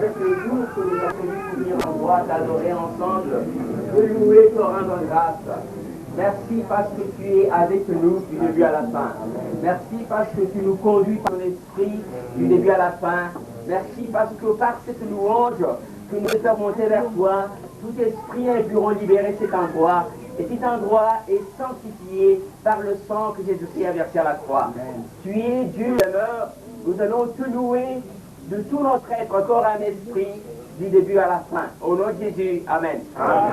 avec le jour que nous avons pu venir en droit t'adorer ensemble, te louer, te rendre grâce. Merci parce que tu es avec nous du début à la fin. Merci parce que tu nous conduis par ton esprit du début à la fin. Merci parce que par cette louange que nous faisons monter vers toi, tout esprit impur libéré cet endroit. Et cet endroit est sanctifié par le sang que Jésus-Christ a versé à la croix. Tu es Dieu demeure. Nous allons te louer de tout notre être, corps et esprit, du début à la fin. Au nom de Jésus, Amen. Amen.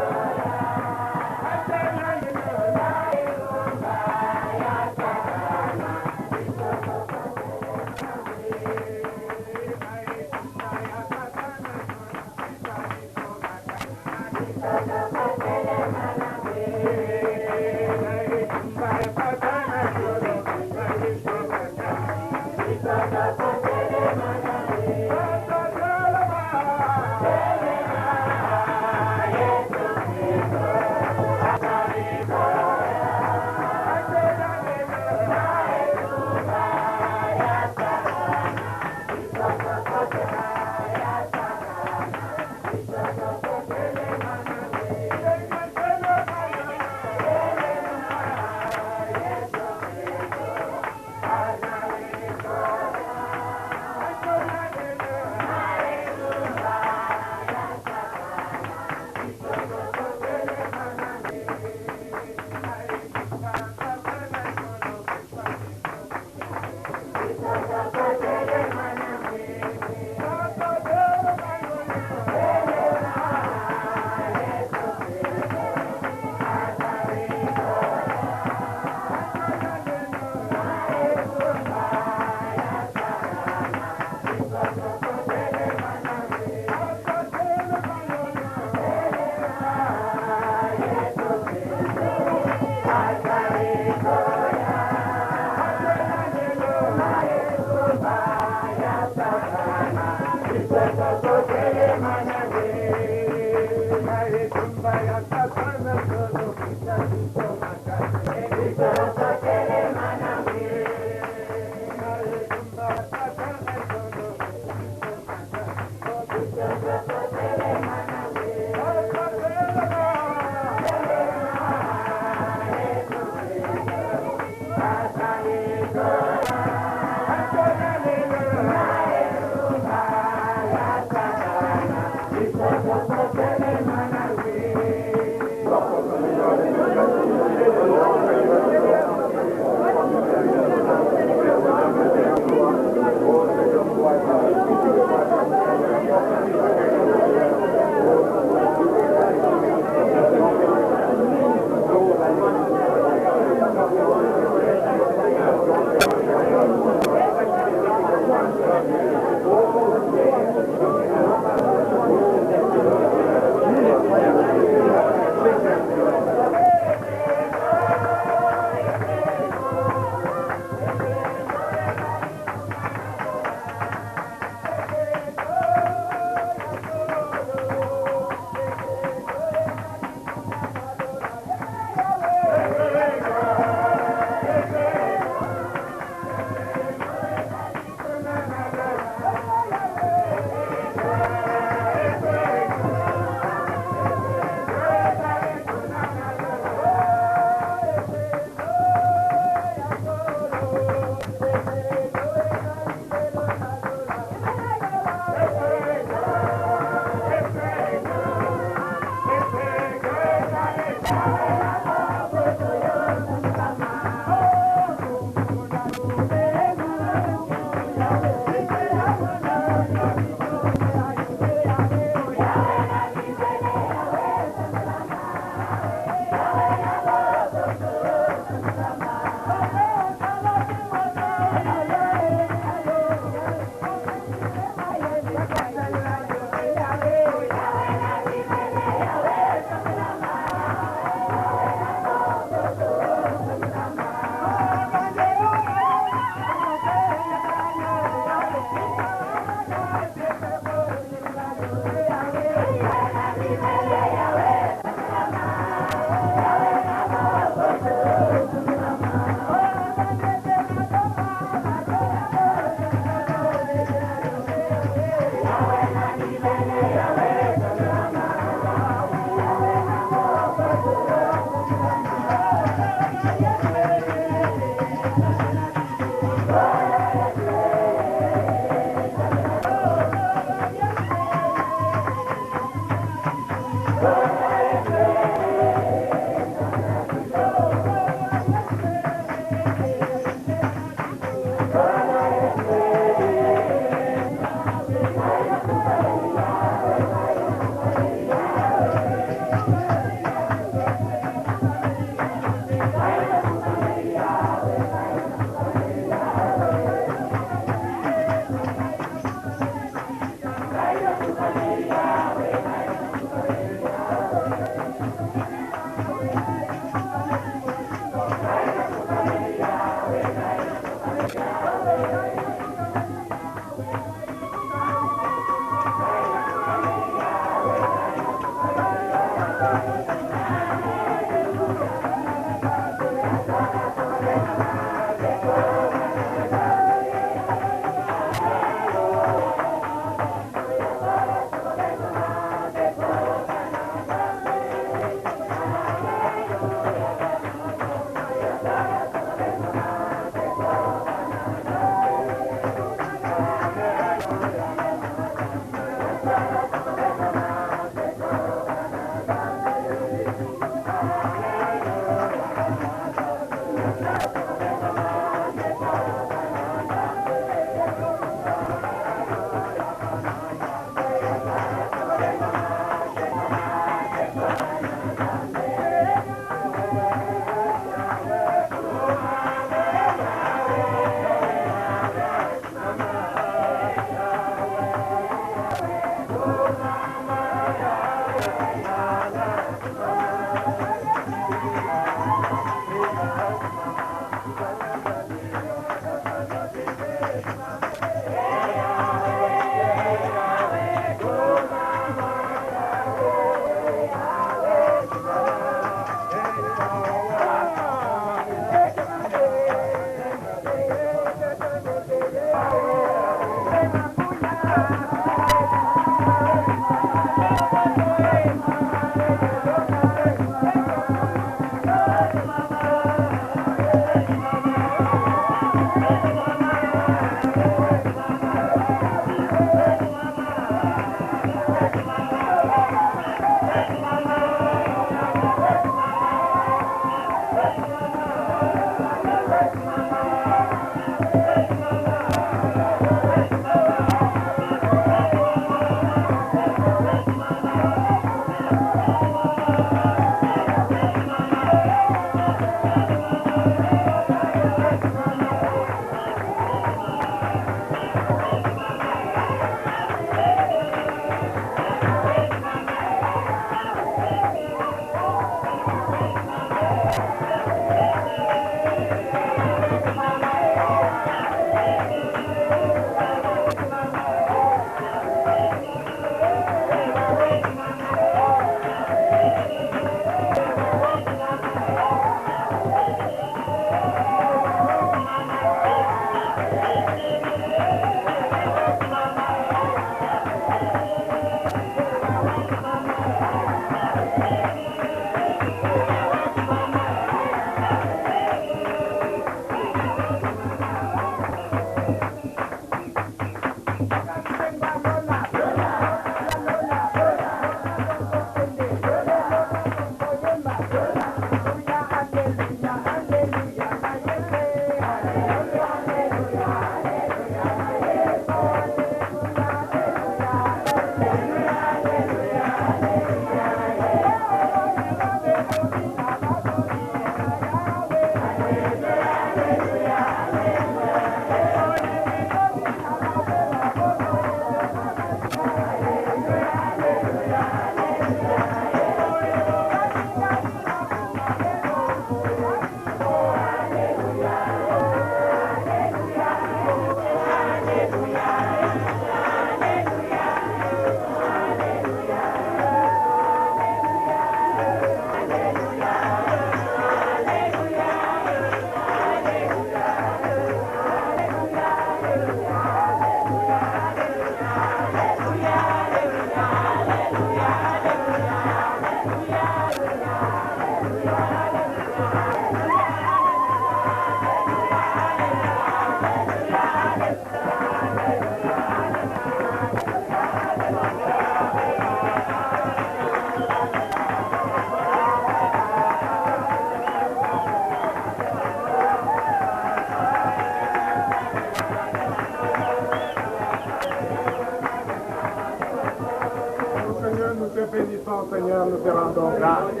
bénissons, Seigneur, nous te rendons grâce. Tu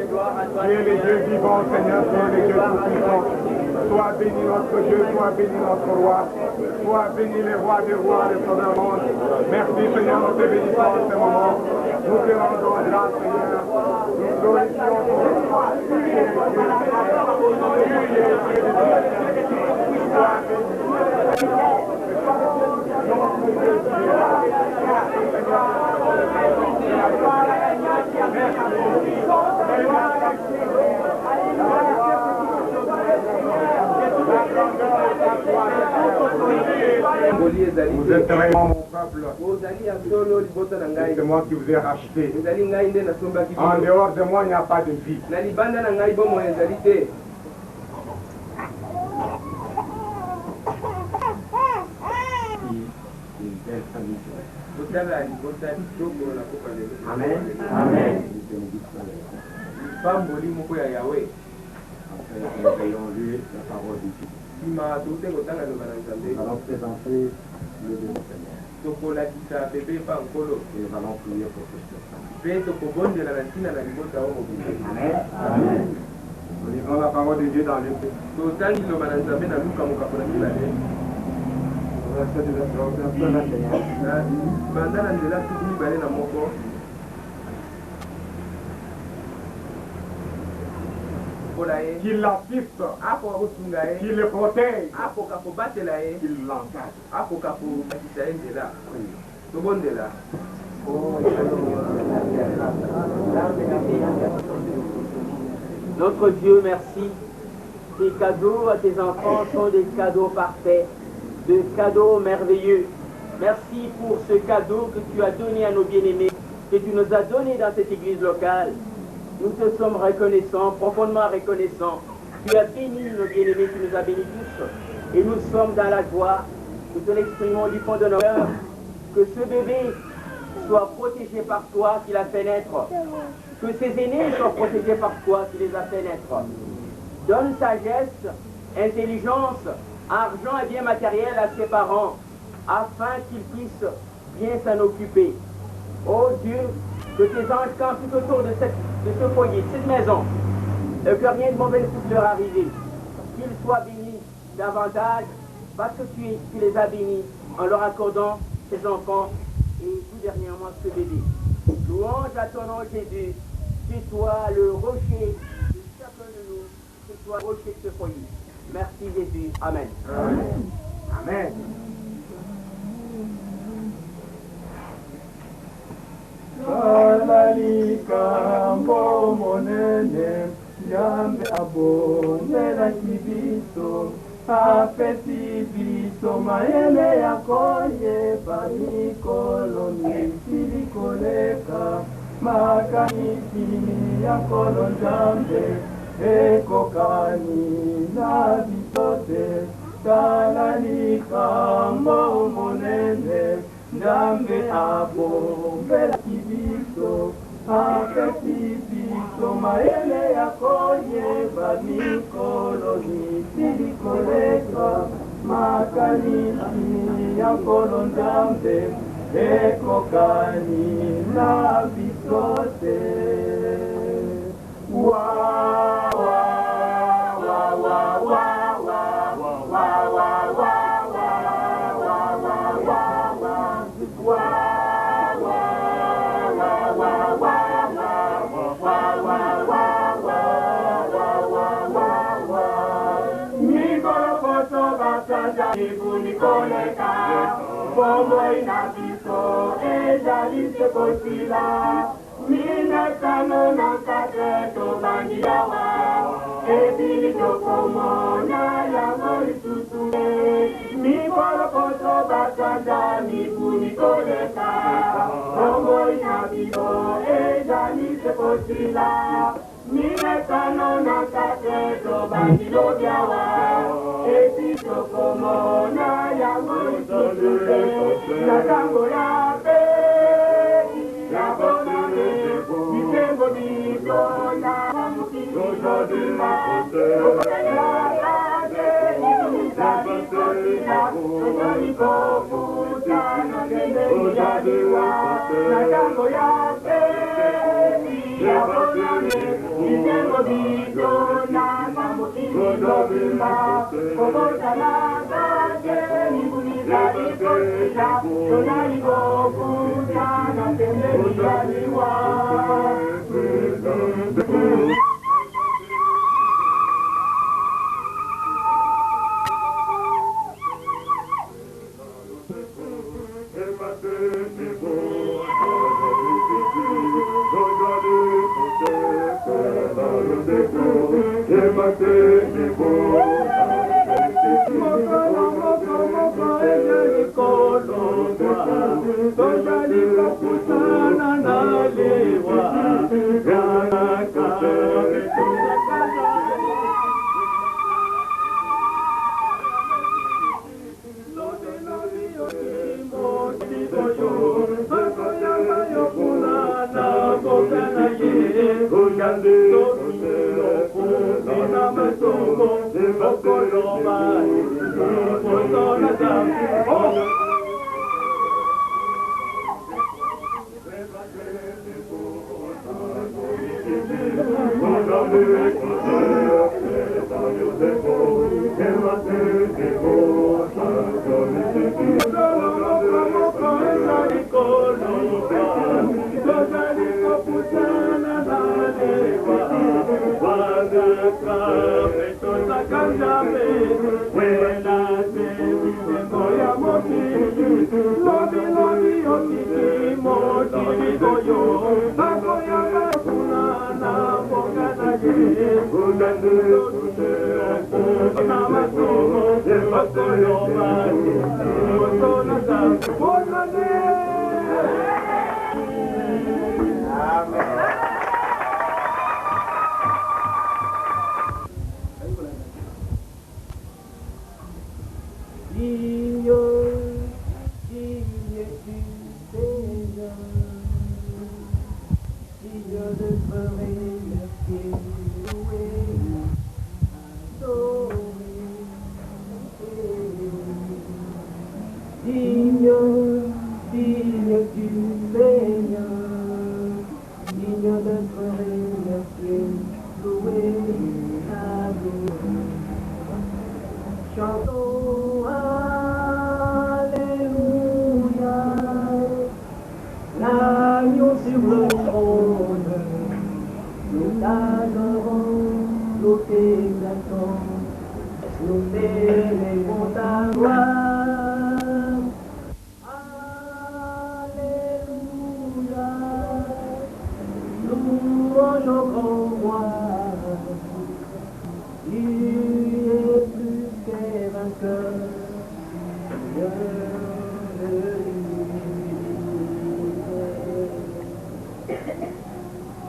es le Dieu vivant, Seigneur, tu es le Dieu tout-puissant. Sois béni notre Dieu, sois béni notre roi. Sois béni le roi des rois, le sauveur du monde. Merci, Seigneur, nous te bénissons en ce moment. Nous te rendons grâce, Seigneur. Nous glorifions ton nom. Tu es le Dieu. Tu es le Dieu. Sois Vous êtes vraiment mon peuple. C'est moi qui vous ai racheté. En dehors de moi, il n'y a pas de vie. Amen. Amen. Nous ayons lu la parole de Dieu. Nous allons présenter le Seigneur. Et nous allons prier pour ce Seigneur. Amen. Amen. Nous lisons la parole de Dieu dans le verset de la 21. Qu'il l'assiste, qu'il le protège, qu'il l'engage. Notre Dieu, merci. Tes cadeaux à tes enfants sont des cadeaux parfaits, des cadeaux merveilleux. Merci pour ce cadeau que tu as donné à nos bien-aimés, que tu nous as donné dans cette église locale. Nous te sommes reconnaissants, profondément reconnaissants. Tu as béni nos bien-aimés, tu nous as bénis tous. Et nous sommes dans la joie. Nous te l'exprimons du fond de nos cœurs. Que ce bébé soit protégé par toi qui l'a fait naître. Que ses aînés soient protégés par toi qui les a fait naître. Donne sagesse, intelligence, argent et bien matériel à ses parents, afin qu'ils puissent bien s'en occuper. Oh Dieu, que tes anges campent tout autour de ce foyer, de cette maison, et que rien de mauvais ne puisse leur arriver. Qu'ils soient bénis davantage, parce que tu les as bénis en leur accordant tes enfants, et tout dernièrement ce bébé. Louange à ton nom Jésus, c'est toi le rocher de chacun de nous, c'est toi le rocher de ce foyer. Merci Jésus, Amen. Amen. Amen. Alalikambo monene Yambe abomela kibiso apesi biso mayele yakoye pamikolo misilikoleka makanisi yakolo Nzambe ekokani na bisote alalikambo monene Nzambe abombela kibiso apesi biso mayele yakoye bamikolo misilikoleka makanisi yakolo Nzambe ekokani na bisote wa wa wa wa wa wa wa wa Nikoleka, Bomo inabiso, ejalise kosila, Mina kano na kateto bandiawa, Ebili tokomo na yamori susue, Mikolo koso basanda, Miku Nikoleka, Bomo inabiso, ejalise kosila, Mina kano na kateto bandiawa, Ebito como na yamori susue, Nakambo ya pe, ya bonane, Nitembo niko na mukiko dima, Okaya ade, Nizari kosina, Nizariko puta, Nende yadiwa, Nakambo ya pe, ya bonane, Nitembo niko na mukiko dima, Okaya ade, Nizari kosina, Nizariko puta, Nende yadiwa. Digne, digne du Seigneur, digne de te remercier, louer, adorer, digne, digne du Seigneur, digne de te remercier, louer, adorer. Chantons Alléluia, l'agneau sur le trône, nous t'adorons, nous t'exaltons, nous célébrons ta gloire. Alléluia, louange au grand roi.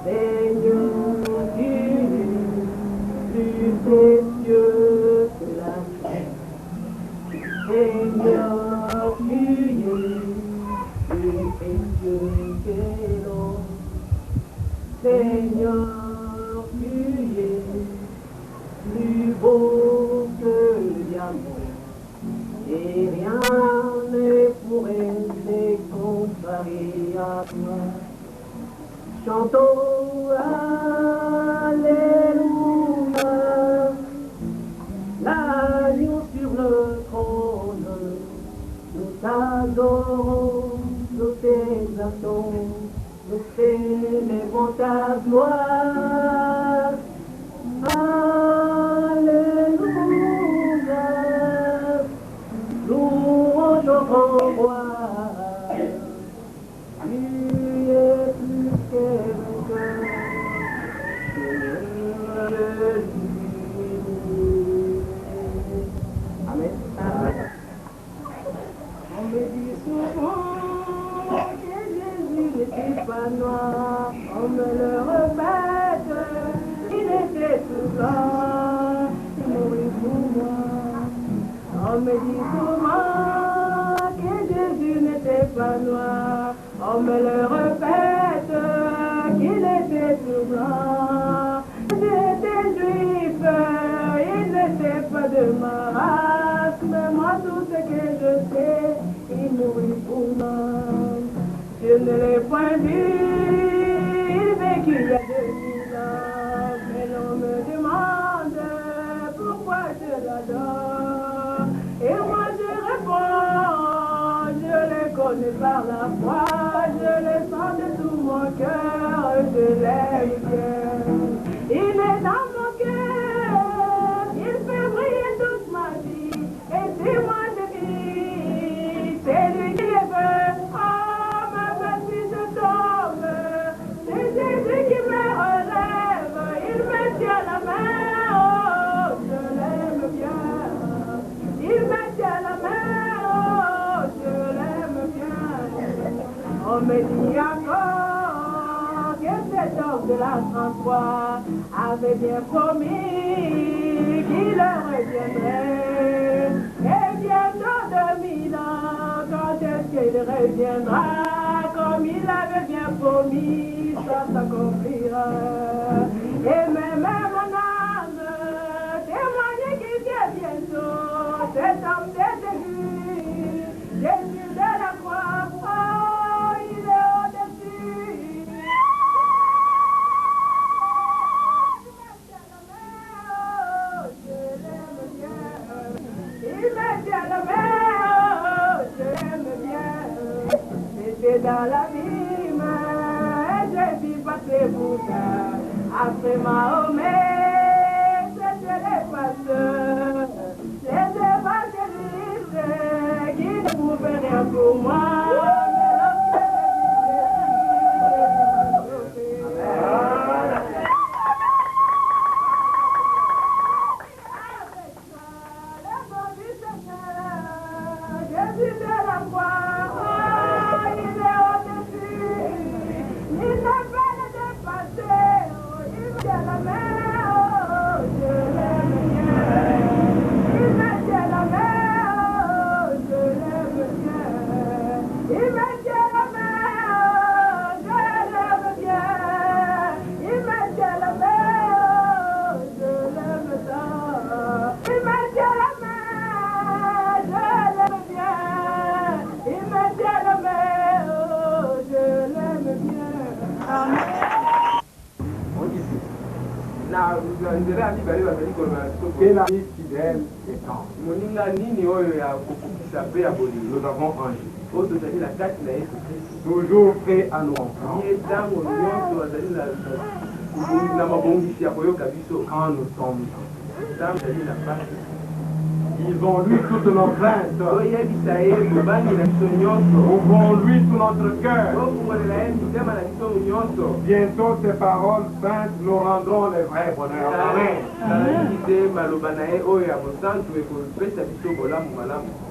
Seigneur, tu es plus précieux que la chair. Seigneur, tu es plus précieux que l'or. Seigneur, tu es plus beau que le diamant. Et rien ne pourrait se comparer à toi. Chantons Alléluia, l'agneau sur le trône, nous t'adorons, nous t'exaltons, nous célébrons ta gloire. Alléluia, louange au grand roi. Amen. On me dit souvent que Jésus n'était pas noir, on me le répète, il était tout blanc, il mourit pour moi. On me dit souvent que Jésus n'était pas noir, on me le répète, qu'il était tout blanc. J'étais juif, il n'était pas de ma race, mais moi tout ce que je sais, il mourit pour moi. Je ne l'ai point vu, il vécut il y a 2000 ans, mais l'on me demande pourquoi je l'adore. Et moi je réponds, je le connais par la foi, je le sens de tout mon cœur, je l'aime bien. Il est dans mon cœur, il fait briller toute ma vie, et si moi je vis, c'est lui qui les veut. Oh, même si je tombe, c'est Jésus qui me relève, il me tient la main, oh, je l'aime bien. Il me tient la main, oh, je l'aime bien. On me dit encore que cet homme de la 33 avait bien promis qu'il reviendrait. Et bientôt 2000 ans, quand est-ce qu'il reviendra? Comme il avait bien promis, ça s'accomplira. Et même mon âme témoigne qu'il vient bientôt. Cet homme des aigus, Jésus de la croix, oh, il est au-dessus. Il me tient la main, oh, je l'aime bien. J'étais dans l'abîme, et je suis passé pour ça. Après Mahomet, c'était les pasteurs, les évangélistes qui ne pouvaient rien pour moi. Jésus de la croix, oh, il est au-dessus, il ne peut le dépasser, oh, il me tient la main, oh, je l'aime bien. Il me tient la main, oh, Et la vie fidèle étant. Nous avons un Jésus. Toujours prêt à nous entendre. Quand nous sommes ils ont lui toute nos plaintes. Ouvrons-lui tout notre cœur. Bientôt ces paroles saintes nous rendront les vrais bonheurs. Amen.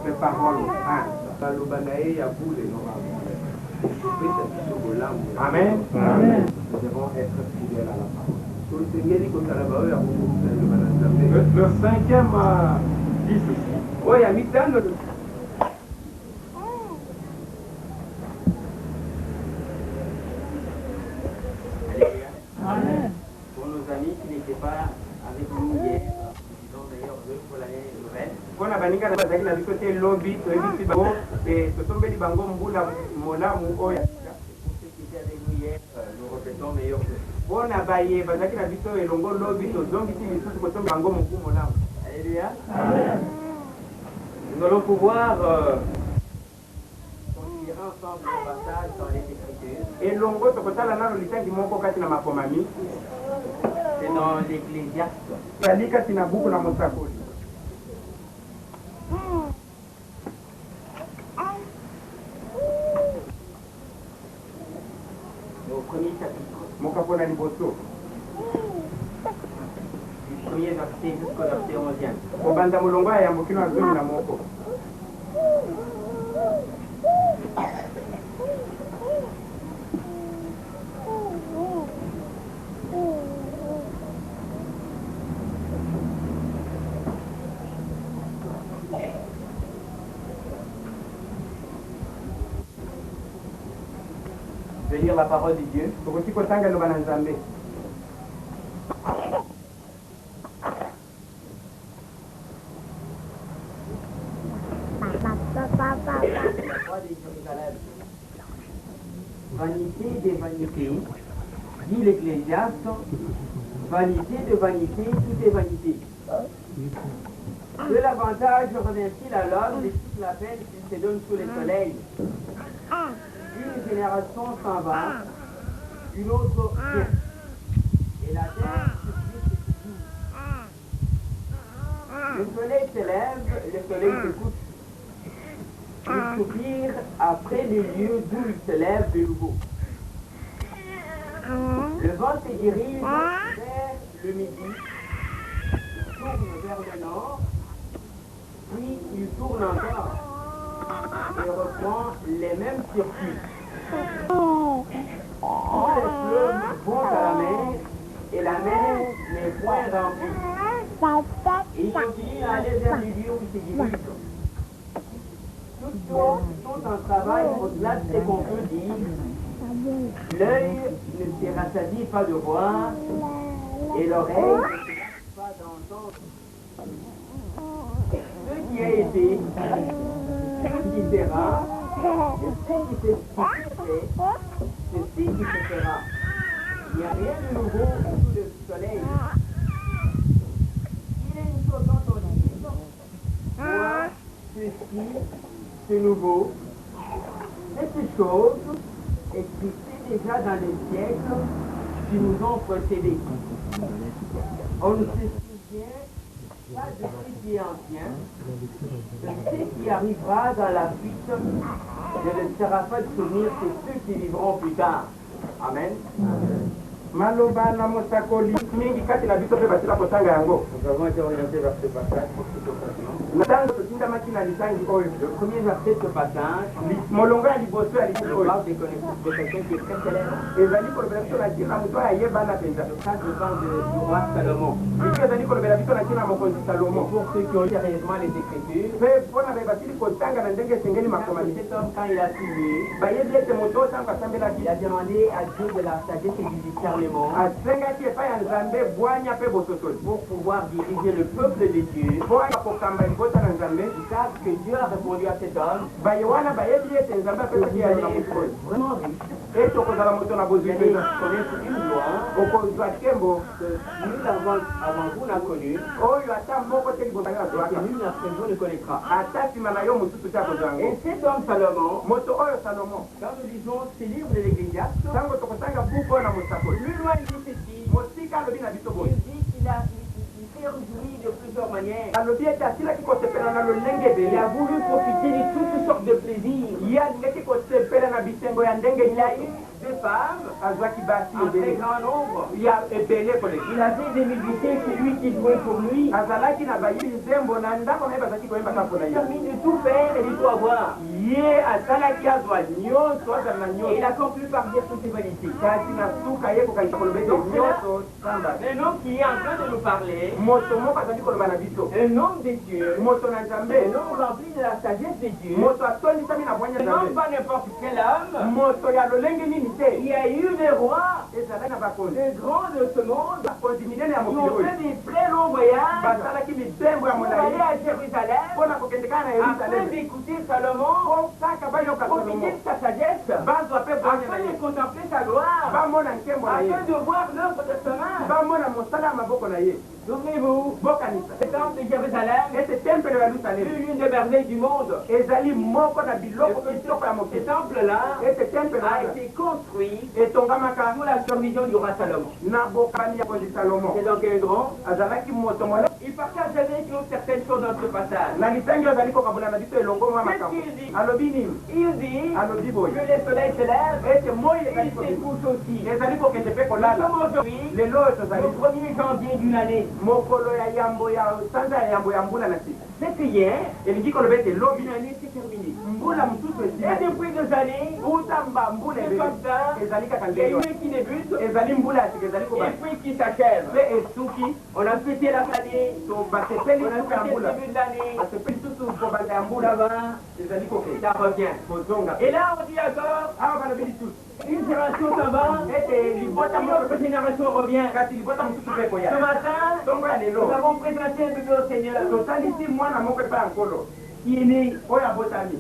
Ces paroles saintes. Amen. Amen. Nous devons être fidèles à la parole. Le cinquième dit ceci. Amen. Pour nos amis qui n'étaient pas avec nous hier, disons d'ailleurs pour l'année nouvelle. Nous répétons meilleurs vœux. Alléluia. Nous allons pouvoir considérer ensemble le passage dans les Écritures. C'est dans l'Ecclésiaste. Au premier chapitre. Du premier verset jusqu'au verset 11e. Je vais lire la parole de Dieu. Roi de Jérusalem. Vanité des vanités, dit l'Ecclésiaste, vanité de vanité, tout est vanité. De l'avantage revient-il à l'homme de toute la peine qu'il se donne sous le soleil? Une génération s'en va, une autre vient, et la terre subsiste toujours. Le soleil se lève, le soleil se couche. Il soupire après le lieu d'où il se lève de nouveau. Le vent se dirige vers le midi, il tourne vers le nord, puis il tourne encore et reprend les mêmes circuits. Tous les fleuves vont à la mer et la mer n'est point remplie. Et il continue à aller vers le lieu où il se dirige. Toutes choses sont en travail au-delà de ce qu'on peut dire. L'œil ne se rassasie pas de voir et l'oreille ne se lasse pas d'entendre. Ce qui a été, ce qui sera, et ce qui s'est fait, c'est ce qui se fera. Il n'y a rien de nouveau sous le soleil. Il y a une chose dont on dit, moi, ceci, c'est nouveau. Cette chose existait déjà dans les siècles qui nous ont précédés. On ne se souvient pas de ce qui est ancien, de ce qui arrivera dans la suite, ne laissera pas de souvenir de ceux qui vivront plus tard. Amen. Maloba na mosakoli mingi kati na biso pe basila kotanga yango. Nous avons été orientés vers ce passage pour toute occasion. Natango totinda makina lisangi oyo. Le premier verset de ce passage Molongo ya liboso ya liboso oyo. parle de quelqu'un qui est très célèbre. Ezali kolobela biso na ntina moto ayebana penza. Le cas du roi Salomon. Biki ezali kolobela biso na ntina mokonzi Salomo. Pour ceux qui ont lu sérieusement les Écritures, Pe mpona baye basili kotanga na ndenge esengeli makomami. cet homme, quand il a signé, Bayebi ete moto oyo ntango asambelaki il a demandé à Dieu de la sagesse et du discernement. renseignements asengaki epai ya nzambe bwanya mpe bososoli pour pouvoir diriger le peuple de Dieu. mpo aya kokamba libota na nzambe Ils savent que Dieu a répondu à cet homme. baye wana bayebi ete nzambe apesaki Vous ya allez na être moto oyo vraiment riche. ete okozala moto na Vous bozwi allez mpenza connaître une loi okozwa nkembo que nul avant vous n'a connue oyo ata moko te liboso ya et que azwaka nul après vous ne connaîtra. ata nsima na yo mosusu te akozwa yango Et cet homme Salomon, moto oyo salomo quand nous lisons ces livres de l'Ecclésiaste, ntango tokotanga buku oyo na mosakoli plus loin il dit ceci, mosika alobi na biso boye il dit qu'il s'est réjoui de plusieurs manières. alobi ete asilaki kosepela na lolenge Il ebele a voulu profiter de toutes sortes de plaisirs. ye alingaki kosepela na bisengo ya ndenge Il a nyonso eu des femmes, azwaki basi un très ebele grand nombre. ya ebele koleki Il avait des musiciens chez lui qui jouaient pour lui. azalaki na bayibi nzembo na ndako na ye bazalaki koyemba kaka na Il ye a mis de tout faire et de tout avoir. ye asalaki azwa nyonso azala na Et il nyonso a conclu par dire toutes ces magnifiques. kasi na suka ye kokangisa koloba ete nyonso samba Un homme qui est en train de nous parler, moto moko azali koloba na biso un homme de Dieu, moto na nzambe un homme rempli de la sagesse de Dieu, moto atondisami na bwanya un nzambe homme pas n'importe quel homme, moto ya lolenge nini te il y a eu des rois, ezalaki na bakonzi des grands de ce monde, bakonzi minene ya qui mokili ont oyo fait des très longs voyages basalaki mibembo ya pour molai aller à Jérusalem mpo na kokende kaka na afin yerusaleme d'écouter Salomon, mpo kaka bayoka profiter salomo de sa sagesse, bazwa mpe bwanya na afin ye de contempler sa gloire, bamona nkembo na ye afin de voir l'œuvre de sa main. bamona mosala ya maboko na ye Souvenez-vous, bokanisa le temple de Jérusalem ete tempelo ya fut yerusaleme l'une des merveilles du monde. ezali moko na biloko kitoko ya Ce mokili temple-là ete tempelo a wana été construit etongamaka sous la supervision du roi Salomon. na bokani ya konzi salomo C'est donc un grand. azalaki moto mole Il partage avec nous certaines choses dans ce passage. na litangi azali kokabola na biso elongo mwa makambo Qu'est-ce qu'il dit? alobi nini Il dit alobi boye que les soleils se lèvent ete moi et ezali ils se kobima couchent aussi. ezali kokende mpe Nous kolala sommes aujourd'hui lelo oyo tozali le 1er janvier d'une année. mokolo ya yambo ya sanza ya yambo ya mbula na sika C'est que hier, elingi koloba ete lobi une année s'est terminée. mbula mosusu Et esilaki depuis 2 années, utamba mbula c'est ebele comme ça, ezali kaka il y a ndenge une qui débute ezali mbula ya sika ezali et kobala puis qui s'achève. mpe esuki On a fêté la année, to basepeli on a suka ya fêté le mbula début de l'année, basepeli susu kobanda ya ça mbula va, ezali kokende ça revient. kozonga Et là, on dit encore, awa balobi lisusu une génération ça va, ete libota une autre moko génération revient. kasi libota mosusu mpe Ce koya matin, ntongo ya nous lelo avons présenté un bébé au Seigneur totalisi mwana moko epai ya nkolo qui est né. oyo abotami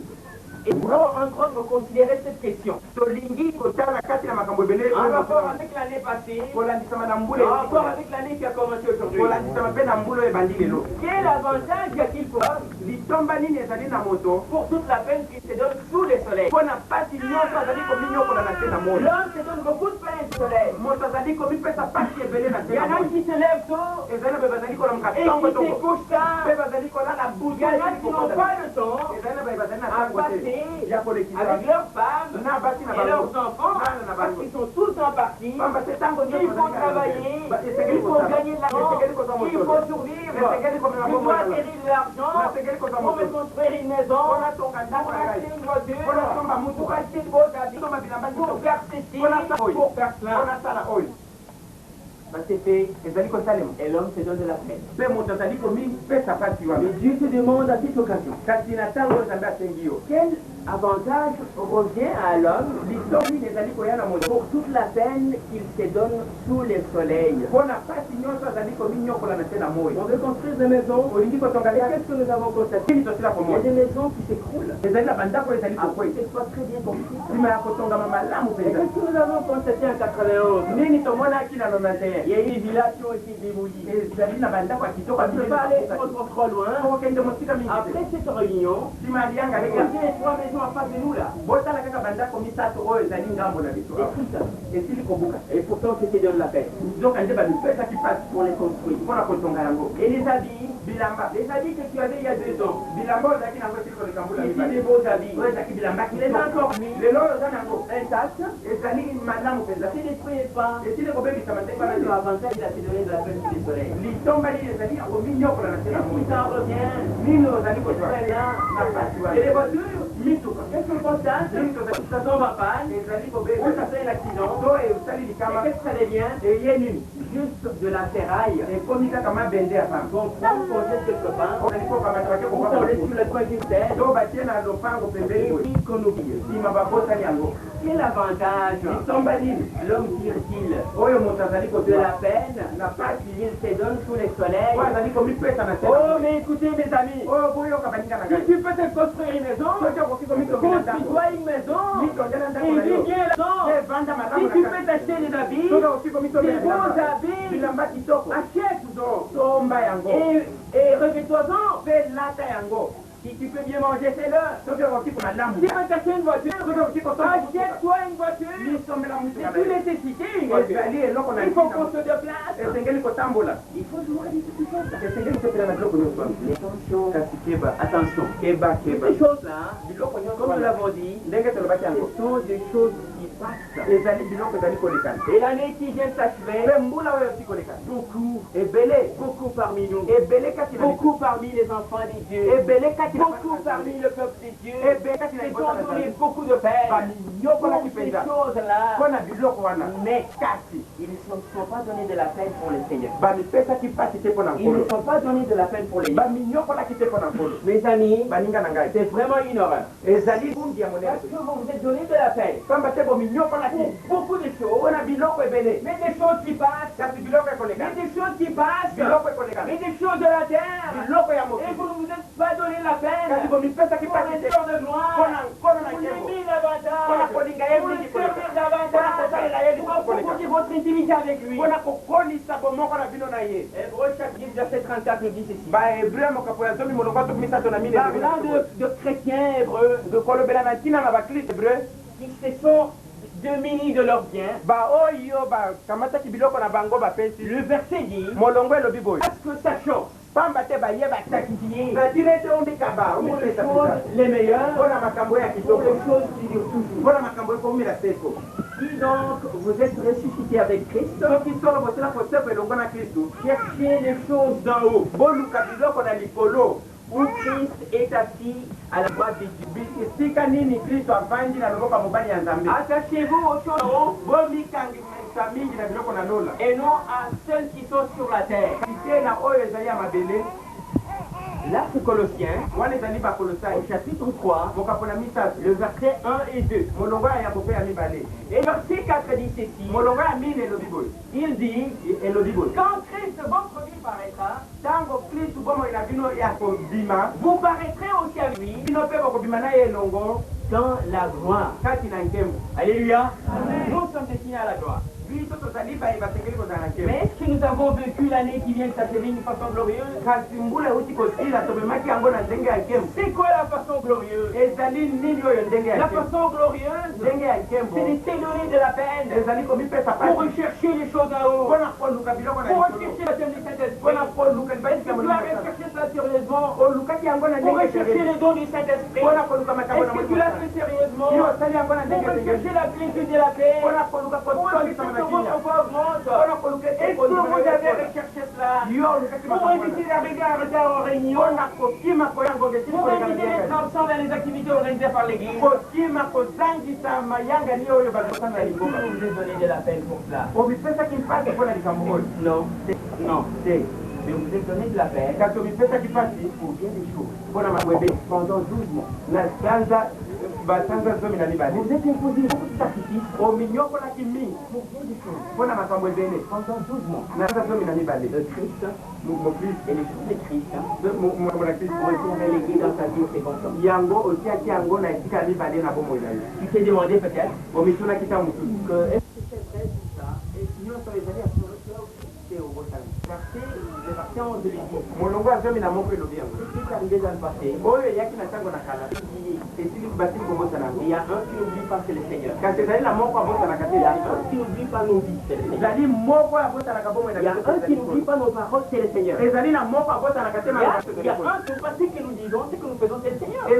Et nous allons en train de considérer cette question tolingi kotala kati na makambo ebele en rapport avec l'année passée, kolandisama na mbula en rapport avec l'année qui a commencé aujourd'hui. kolandisama mpe na mbula oyo ebandi lelo Quel avantage y a-t-il pour l'homme litomba nini ezali na moto pour toute la peine qu'il se donne sous le soleil? mpo na pasi nyonso azali kominyokola na se na moi L'homme se donne beaucoup de peine au soleil. moto azali komipesa pasi ebele na se Il y na en a moi qui se lèvent tôt ezali mpe bazali kolamuka et qui se tongotongo couchent tard. mpe bazali kolala Il y en a qui n'ont pas le temps ezali na baye bazali na à ntango te passer ya kolekisa avec leurs femmes na basi na et leurs bango enfants bana na parce bango qu'ils sont tous en partie. pamba te ntango Il nyonso faut travailler, il faut gagner de l'argent, il faut survivre, il faut acquérir de l'argent pour me construire une maison, pour acheter une voiture, pour acheter de beaux habits, pour faire ceci, pour faire cela. onasala oyo C'est fait ezali kosalema et l'homme se donne de la peine. mpe moto azali komipesa pasi wana Mais Dieu te demande à cette occasion, kasi na ntango oyo nzambe asengi yo quel avantage revient à l'homme litombi ezali koya na moto pour toute la peine qu'il se donne sous le soleil? mpo na pasi nyonso azali kominyokola na se na moi On veut construire des maisons. olingi kotonga Et qu'est-ce que nous avons constaté? nini tosila Il y a komona des maisons qui s'écroulent. ezali na bandako oyo ezali Après, kokwei c'est soit très bien construit. nsima ya kotongama malamu Et mpenza qu'est-ce que nous avons constaté en 91? nini tomonaki na Il 91 y a eu des villages qui ont été démolis. ezali na bandako ya kitoko On ne peut pas aller trop loin. okende mosika mingi te Après cette réunion, nsima ya liyanga leka regardez les 3 maisons en face de nous là. botala kaka bandako misato oyo ezali ngambo na biso Et tout ça. esili kobuka Et pourtant, c'était donne la peine nzoka nde bamipesaki pasi pour les construire. mpona kotonga yango Et les habits bilamba que tu avais il y a 2 ans, bilamba oyo ezalaki nango esili koleka mbula ici mibale des beaux habits, oyo ezalaki bilamba il est kitoko encore mis lelo oyo oza nango intact. ezali malamu mpenza Si détruisez pas, esili kobebisama te mpona le avantage il a se donné de la peine sous le soleil. litomba nini ezali ya kominyokola na se na Et moi si ça revient, nini ozali kozwa là, na pasi et les wana voitures, mituka qu'est-ce qu'on constate? Ça tombe en panne, ezali ou ça kobeba fait un accident. to esali Et likama qu'est-ce que ça devient? eye nini juste de la ferraille. Et comme ça, comment bender à femme. Qu'on prend, qu'on jette quelque part. On a dit qu'on va mettre Ou qu'on laisse sur le coin d'une terre. donc, bah, tiens, le pango, Et puis qu'on oublie. si ma babo, ça y est, Quel avantage l'homme tire-t-il de la peine qu'il se donne sous les soleils? Oh, mais écoutez, mes amis, si tu peux te construire une maison, construis-toi une maison et vis bien là-dedans. Si tu peux t'acheter des habits, des bons habits, achète et revêt-toi-en. Si tu peux bien manger, fais-le. Si tu peux t'acheter une voiture, achète-toi une voiture. C'est une nécessité, une voiture. Il faut qu'on se déplace. Il faut jouer avec tout ça. Attention. Ces choses-là, comme nous l'avons dit, ce sont des choses qui passent. Et l'année qui vient de s'achever, beaucoup parmi nous, beaucoup parmi les enfants des dieux, beaucoup parmi le peuple des dieux, se sont donné beaucoup de peine pour ces choses-là, mais ils ne sont pas donnés de la peine pour le Seigneur. Ils ne sont pas donnés de la peine pour les dieux. Mes amis, c'est vraiment une horreur. Parce que vous vous êtes donné de la peine pour beaucoup de choses, mais des choses qui passent, mais des choses qui passent, mais des choses de la terre, et vous ne vous êtes pas donné la peine pour les heures de gloire, pour l'aimer davantage, pour le servir davantage, pour approfondir votre intimité avec lui. Hébreux chapitre verset 34 nous dit ceci. Parlant de chrétiens hébreux, qui se sont démunis de leurs biens, le verset dit, parce que sachons les meilleurs, les choses qui durent toujours. Si donc vous êtes ressuscité avec Christ, cherchez les choses d'en haut, où Christ est assis à la droite de Dieu. Attachez-vous aux choses d'en haut et non à celles qui sont sur la terre. Là, c'est Colossiens, au chapitre 3, le verset 1 et 2. Et verset 4 dit ceci. Il dit, quand Christ, votre vie paraîtra, vous paraîtrez aussi avec lui dans la gloire. Alléluia. Nous sommes destinés à la gloire. Mais est-ce que nous avons vécu l'année qui vient de s'achever d'une façon glorieuse? C'est quoi la façon glorieuse? La façon glorieuse, c'est de s'éloigner de la peine pour rechercher les choses en haut, pour rechercher la thème du Saint-Esprit. Est-ce que tu as recherché cela sérieusement? Pour rechercher les dons du Saint-Esprit. Est-ce que tu l'as fait sérieusement? Pour rechercher la plénitude de la paix. Pour rechercher que votre foi augmente. Est-ce que vous avez recherché cela? Pour éviter d'arriver en retard aux réunions. Pour éviter d'être absent dans les activités organisées par l'Église. Est-ce que vous vous êtes donné de la peine pour cela? Non. Non. Mais vous êtes donné de la peine pour bien des choses. Pendant 12 mois. Vous êtes imposé beaucoup de sacrifices pour bien des choses. Pendant 12 mois. Le Christ et les choses de Christ ont été relégués dans sa vie au second temps. Tu t'es demandé peut-être que est-ce que c'est vrai tout ça? Et sinon, sur les années à le verset 11 de l'Église. Ce qui est arrivé dans le passé, il y a un qui n'oublie pas, c'est le Seigneur. Il y a un qui n'oublie pas nos vies, c'est le Seigneur. Il y a un qui n'oublie pas nos paroles, c'est le Seigneur. Il y a un qui pas ce que nous disons, ce que nous faisons, c'est le Seigneur. Lui,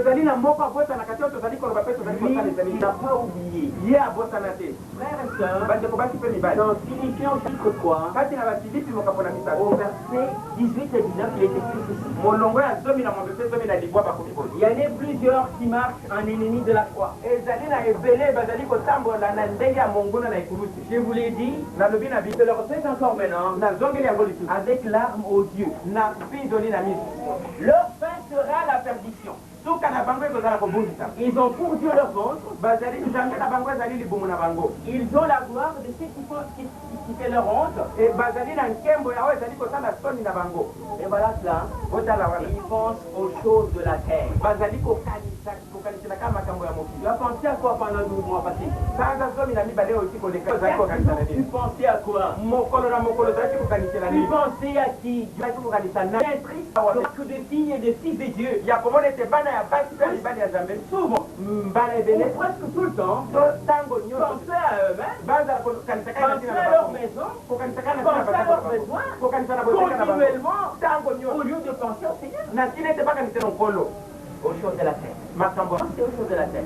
il n'a pas oublié. Frères et sœurs, dans Philippiens au chapitre 3, au verset 18 et 19, il est écrit ceci. Il y en a plusieurs qui marchent en ennemi de la croix. Je vous l'ai dit, je le répète encore maintenant, avec larmes aux yeux. Leur fin sera la perdition. Ils ont pour Dieu leur ventre. Ils ont la gloire de ceux qui fait leur honte. Et voilà cela. Ils pensent aux choses de la terre. Tu as pensé à quoi pendant 12 mois passés? Tu pensais à quoi? Tu pensais à qui? Tu es triste que des filles et des fils de Dieu. Souvent, ou presque tout le temps, pensaient à eux-mêmes, pensaient à leur maison, pensaient à leurs besoins, continuellement, au lieu de penser au Seigneur. Aux choses de la terre. C'est aux choses de la terre.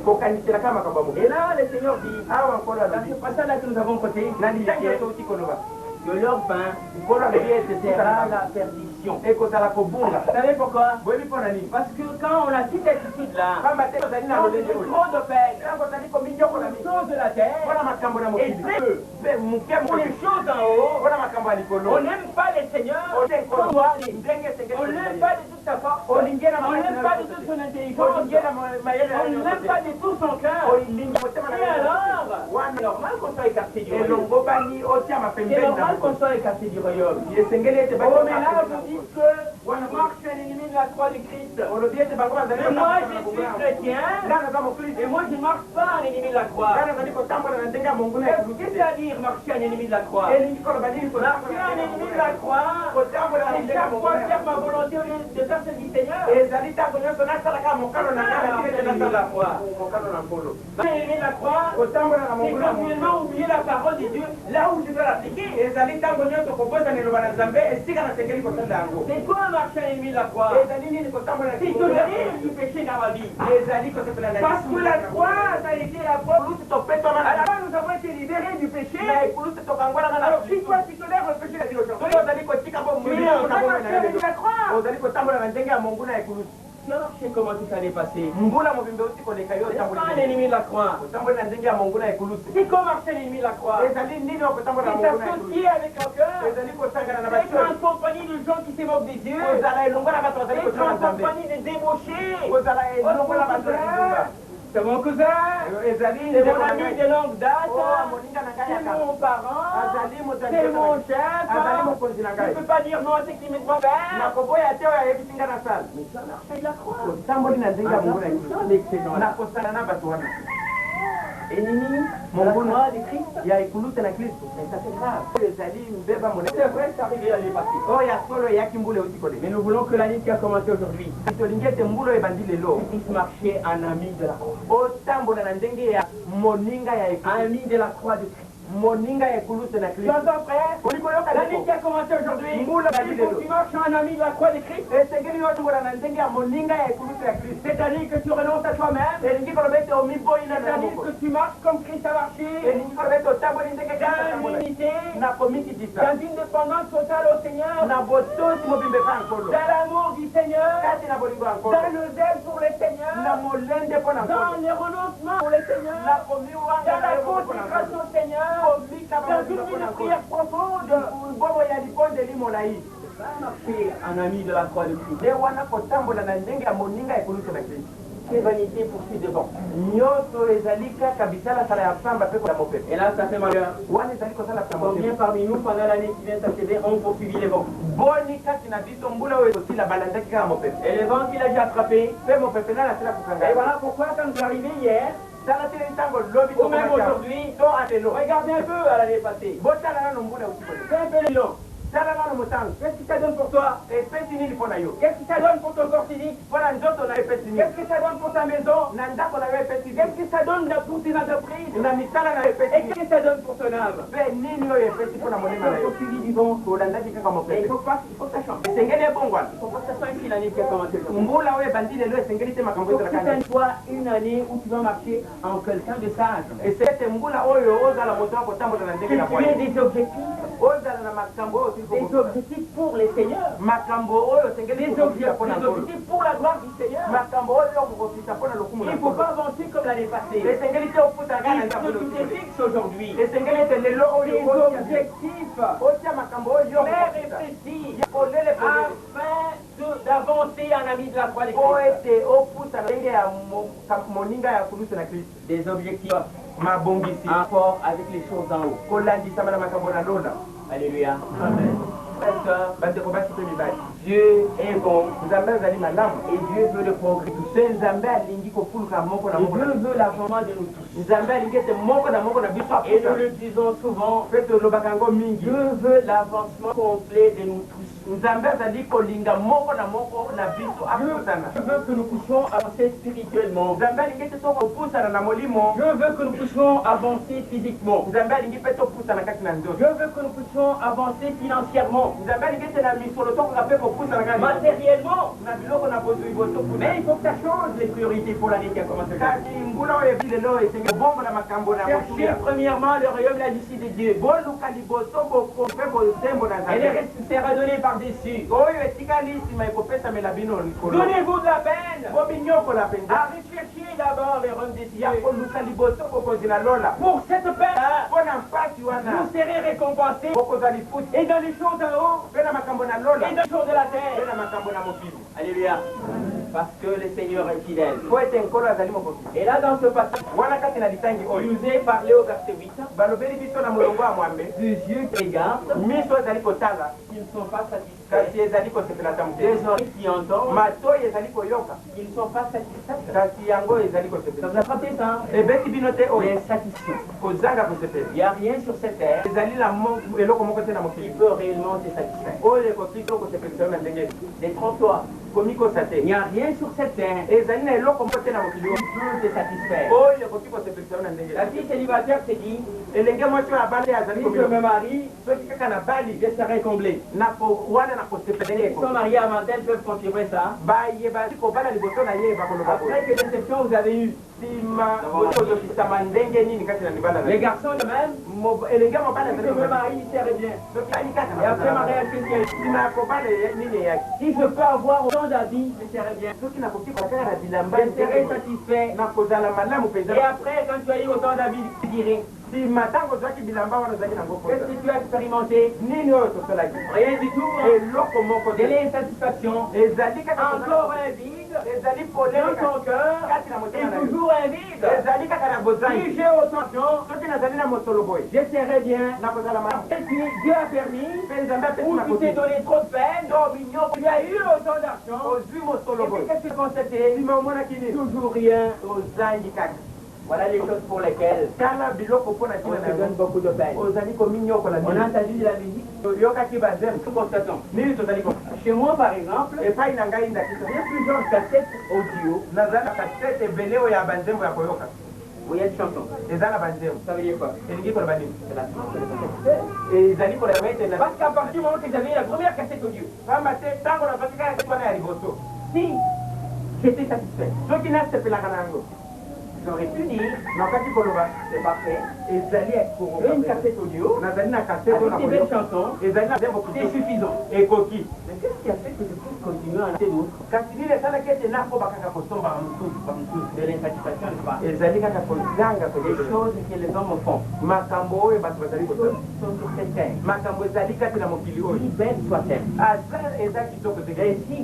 Et là, le Seigneur dit, dans ce passage-là que nous avons côté, que leur pain sera la perdition. Vous savez pourquoi? Parce que quand on a cette attitude-là, on a trop de peine pour les choses de la terre, et pour les choses en haut, on n'aime pas les seigneurs, on n'aime pas de toute sa force, on n'aime pas de toute son intelligence, on n'aime pas de tout son cœur. Et alors, c'est normal qu'on soit écarté du royaume. C'est normal qu'on soit écarté du royaume. Oh, mais là, vous dites que on marche à l'ennemi de la croix de Christ. Mais moi, je suis chrétien, et moi, je ne marche pas à l'ennemi de la croix. Qu'est-ce que ça veut dire marcher à l'ennemi de la croix? Marcher à l'ennemi de la croix, c'est chaque fois faire ma volonté au lieu de faire celle du Seigneur. Marcher à l'ennemi de la croix. Marcher à l'ennemi de la croix, c'est continuellement oublier la parole de Dieu là où je dois l'appliquer. C'est quoi marcher à l'ennemi de la croix? C'est devenir du péché dans ma vie. Parce que la croix, ça a été la croix. À la fin, nous avons été libérés du péché. Alors si toi, tu tolères le péché, tu es en train de marcher à l'ennemi de la croix. Tu as marché comment toute l'année passée? C'est pas l'ennemi de la croix. C'est comment marcher à l'ennemi de la croix? C'est s'associer avec un cœur. Être en compagnie de gens qui se moquent des dieux. Être en compagnie de débauchés. C'est mon cousin, c'est mon ami de longue date, c'est mon parent, c'est mon chef. Je ne peux pas dire non à ce qui m'est mon père. Mais ça marche de la croix. Ennemi, mon bonheur de Christ, il y a écoulé de Christ. Mais ça c'est grave. C'est vrai, c'est arrivé l'année passée. Mais nous voulons que l'année qui a commencé aujourd'hui puisse marcher en ami de la croix. Ami de la croix de Christ. Tu entends, frère? L'année qui a commencé aujourd'hui, il faut que tu marches en ami de la croix de Christ. C'est-à-dire que tu renonces à toi-même. C'est-à-dire que tu marches comme Christ a marché. Dans l'unité, dans une dépendance totale au Seigneur, dans l'amour du Seigneur, dans le zèle pour le Seigneur, dans le renoncement pour le Seigneur, dans la consécration au Seigneur, dans une vie de prière profonde. Marcher en ami de la croix de Christ. Quelle vanité poursuit devant. Et là, ça fait malheur. Combien parmi nous, pendant l'année qui vient s'achever, ont poursuivi les vents? Et le vent qu'il a déjà attrapé. Et voilà pourquoi, quand vous arrivez hier, ou même aujourd'hui, regardez un peu à l'année passée. C'est un peu long. Qu'est-ce que ça donne pour toi? Qu'est-ce que ça donne pour ton corps physique? Qu'est-ce que ça donne pour ta maison? Qu'est-ce que ça donne pour tes entreprises? Et qu'est-ce que ça donne pour ton âme? Il faut suivi du vent. Et il faut pas que ça change. Il faut pas que ça soit une l'année qui a commencé. Il faut que ça soit une année où tu vas marcher en quelqu'un de sage. Et c'est des objectifs. Des objectifs pour les seigneurs. Des objectifs pour la gloire du Seigneur. Il ne faut pas avancer comme l'année passée. esengeli te okutaka na Et nzambe tout est fixe aujourd'hui. esengeli ete lelo Les oyo otia objectifs otia makambo oyo clairs et précis polele polele afin d'avancer en ami de la croix de po Christ. ete oputa ndenge ya moninga ya kulusu na kristo Des objectifs mabongisi en rapport avec les choses en haut. kolandisama na makambo na lola Alléluia. Amen. Frères et sœurs, bandeko basi mpe mibali Dieu est bon nzambe azali malamu et Dieu veut le progrès. mpe nzambe alingi kofuluka moko na Et moko Dieu veut l'avancement de nous tous. nzambe alingi ete moko na moko na biso Et nous aputa le disons souvent, mpe tolobaka yango mingi Dieu veut l'avancement complet de nous tous. nzambe azali kolinga moko na moko na biso apusana Dieu veut que nous puissions avancer spirituellement. nzambe alingi ete tokopusana na molimo Dieu veut que nous puissions avancer physiquement. nzambe alingi mpe topusana kati na nzoto Dieu veut que nous puissions avancer financièrement, nzambe alingi ete na misolo tokoka mpe kopusana kati matériellement. na biloko na bozwi botopuna Mais il faut que ça change les priorités pour l'année qui a commencé. kati ngula oyo ebi lelo esengi kobombola makambo na Cherchez motuya premièrement le royaume de la justice de Dieu. boluka liboso boko mpe bosembo na Et le nzambe reste sera donné par-dessus. oyo etikali nsima ekopesamela bino likolo Donnez-vous de la peine bobinyokola mpenza à rechercher d'abord les royaumes des ya cieux. koluka liboso bokonzi na lola Pour cette peine, mpo na mpasi wana vous serez récompensés. bokozwa lifuti Et dans les choses en haut, mpe na makambo na lola et dans les choses de la mpe terre. na makambo na mokili Alléluia. Parce que le Seigneur est fidèle. po ete nkolo azali mokoki Et là, dans ce passage, wana kati na litangi il oyo nous est parlé au verset 8 balobeli biso na molongo ya mwambe des yeux qui regardent, miso ezali kotala qui ne sont pas satisfaits, kasi ezali kosepela ta des motema oreilles qui entendent, matoi ezali koyoka qui ne sont pas satisfaits. kasi yango ezali Ça kosepela vous a frappé ça? ebeti bino te oyo L'insatisfaction. kozanga kosepela Il n'y a rien sur cette terre ezali na eloko moko te na qui mokili peut réellement te satisfaire. oyo ekoki to kosepelisa yo na ndenge Détrompe-toi. komikosa te Il n'y a rien sur cette terre ezali na eloko moko te na mokili qui peut te satisfaire. oyo ekoki kosepelisa yo na ndenge La fille célibataire se dit, elenge mwasi oyo abali azali si je me marie, soki kaka na bali je serai comblé. wana na kosepela Les qui sont mariés avant elle peuvent confirmer ça. bayeba kobala liboso na ye bakoloba Après quelle déception vous avez eu? nsima kozokisama ndenge nini kati na libala na Les ye garçons de même, elenge mobali si je me marie, il serait bien. soki ali Et après kaka mariage, qu'est-ce qu'il y a? nsima ya kobala nini eyaki Si je peux avoir autant d'habits, je serais bien. soki nakoki kaka na bilamba Je serai satisfait. nakozala malamu mpenza Et après, quand tu as eu autant d'habits, tu dirais, nsima ntango ozwaki bilamba wana ozalaki nango qu'est-ce posa que tu as expérimenté? nini oyo tosalaki Rien du tout. Hein. eloko moko De te l'insatisfaction. ezali kaka Encore un vide ezali dans polele ton cœur. kati na Et motema na yo toujours un vide. ezali kaka na Si bozangi j'ai autant d'argent, soki nazali na mosolo boye je serais bien. nakozala malamu Et puis, Dieu a permis, mpe nzambe apesi ou tu makoti t'es donné trop de peine, to binyoko tu as eu autant d'argent. ozwi mosolo Et puis, boye qu'est-ce que tu constaté? nsima omonaki nini Toujours rien. ozangi kaka Voilà les choses pour lesquelles tala biloko mpo na on ntina na se donne yango beaucoup de peine. ozali kominyokola On a nini entendu de la musique. oyokaki bazembe Nous constatons. nini tozali ko Chez moi, par exemple, epai na ngai ndakisa j'ai plusieurs cassettes audio. nazali na kasete ebele oyo ya banzembo ya koyoka Où il y a des chansons. eza na banzembo Ça veut dire quoi? elingi koloba nini C'est la chance de la ezali koloba ete Parce qu'à partir du moment que j'avais la première cassette audio, pamba te ntango nazwaki kaka wana ya liboso si j'étais satisfait, soki nasepelaka na yango j'aurais pu dire, nakaki koloba c'est parfait. ezali J'ai une cassette audio nazali na kasete oyo na avec des belles koyoka chansons. ezali na zembo C'est kitoko suffisant. ekoki Mais qu'est-ce qui a fait que je puisse continuer à en acheter d'autres? kasi nini esalaki ete nakoba kaka kosombaka mosusu bamosusu De l'insatisfaction, n'est-ce pas? ezali kaka kozanga Des koyeba choses que les hommes font. makambo oyo bato bazali Des choses kosala qui sont sur cette terre. makambo ezali kati na mokili oyo Si belle soit-elle. ata eza kitoko te Et si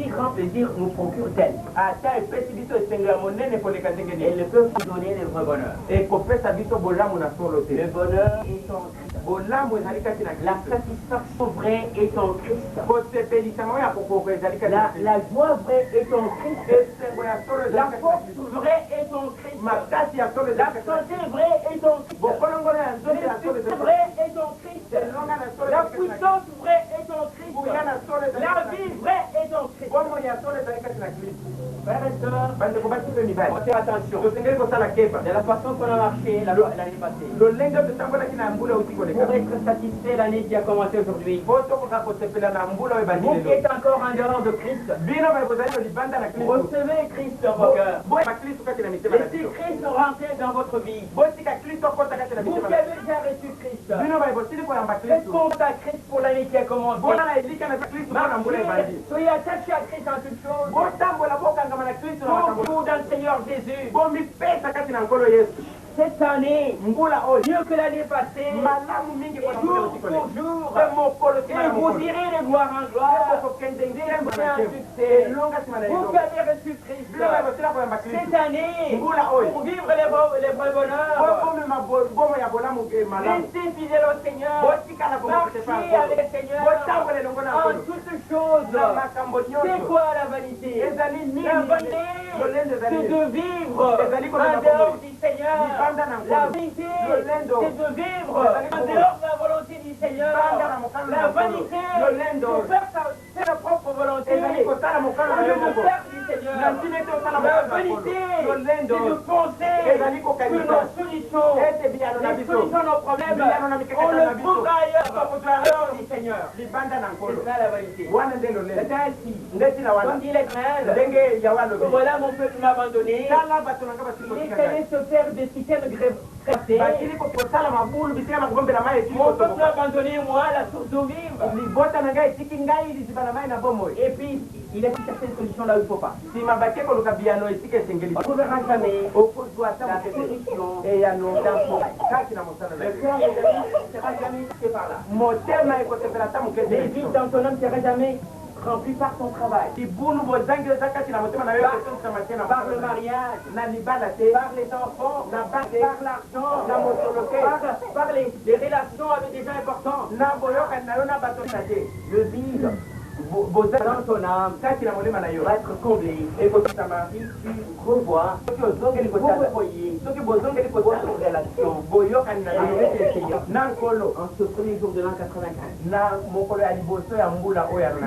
grand plaisir nous procure-t-elle? ata epesi biso esengo ya monene koleka ndenge Elle nini ne peut pas donner le vrai bonheur. ekopesa biso bolamu na solo te Le bonheur est en Christ. bolamu ezali kati na La kristo satisfaction vraie est en Christ. kosepelisama oyo ya kokoko ezali kati na La kristo joie vraie est en Christ. esengo ya solo La ezali kati na force kristo vraie est en Christ. makasi ya solo La ezali kati na santé vraie est en Christ. bokolongono ya nzoto ya solo Le ezali vrai est en Christ. elonga na solo La ezali kati na kristo puissance vraie est en Christ. buya na solo ezali La kati na vie kristo vraie est en Christ. bomoi ya solo ezali kati na kristo Frères et sœurs, bandeko basi mpe mibali portez attention. tosengeli kosala keba De la façon qu'on a marché l'année passée. lolenge totambolaki na mbula outi Pour koleka être satisfait l'année qui a commencé aujourd'hui. po tokoka kosepela na mbula oyo ebandi Vous qui lelo êtes encore en dehors de Christ, bino baye bozali na libanda na kristo recevez Christ dans vos cœurs. boya bakristo kati na mitema na Laissez biso Christ rentrer dans votre vie. botika kristo kota kati na Vous mitema qui na avez déjà reçu Christ, bino baye bosili koyamba faites kristo compte à Christ pour l'année qui a commencé. bona na elika na kristo mpo na mbula ebandi Marchez, soyez attachés à Christ en toutes choses. botambola bokangama na kristo na makambo Pour vous dans dans le Seigneur Jésus. bomipesa kati na nkolo yesu Cette année, mbula oyo mieux que l'année passée, malamu mingi et jour pour jour, mpe mokolo et vous irez de gloire en gloire, d'emblée en succès. Vous gagnerez Jésus-Christ. Cette année, pour vivre les vrais bonheurs, restez fidèles au Seigneur, marchez avec le Seigneur en toutes choses. C'est quoi la vanité? La vanité, c'est de vivre en dehors du Seigneur. La vanité, c'est de vivre en dehors de la volonté du Seigneur. La vanité, c'est faire sa propre volonté. Au lieu de faire du Seigneur. La vanité, c'est de penser que nos solutions, les solutions à nos problèmes, on le trouvera ailleurs du Seigneur. C'est ça la vanité. C'est ainsi. Comme dit l'Éternel, voilà mon peuple m'a abandonné. Il essayait de se faire des systèmes greffés. Mon peuple m'a abandonné, moi, la source d'eau vive. Et puis, il a pris certaines solutions là où il ne faut pas. On ne trouvera jamais la solution et à nos temporels. Le cœur ne sera jamais touché par là. Les vies dans ton homme ne sera jamais rempli par ton travail. Par le mariage, par les enfants, par l'argent, par les relations avec des gens importants. Le vide dans ton âme va être comblé. Et que tu revois, vous voyez votre relation avec le Seigneur en ce premier jour de l'an 95.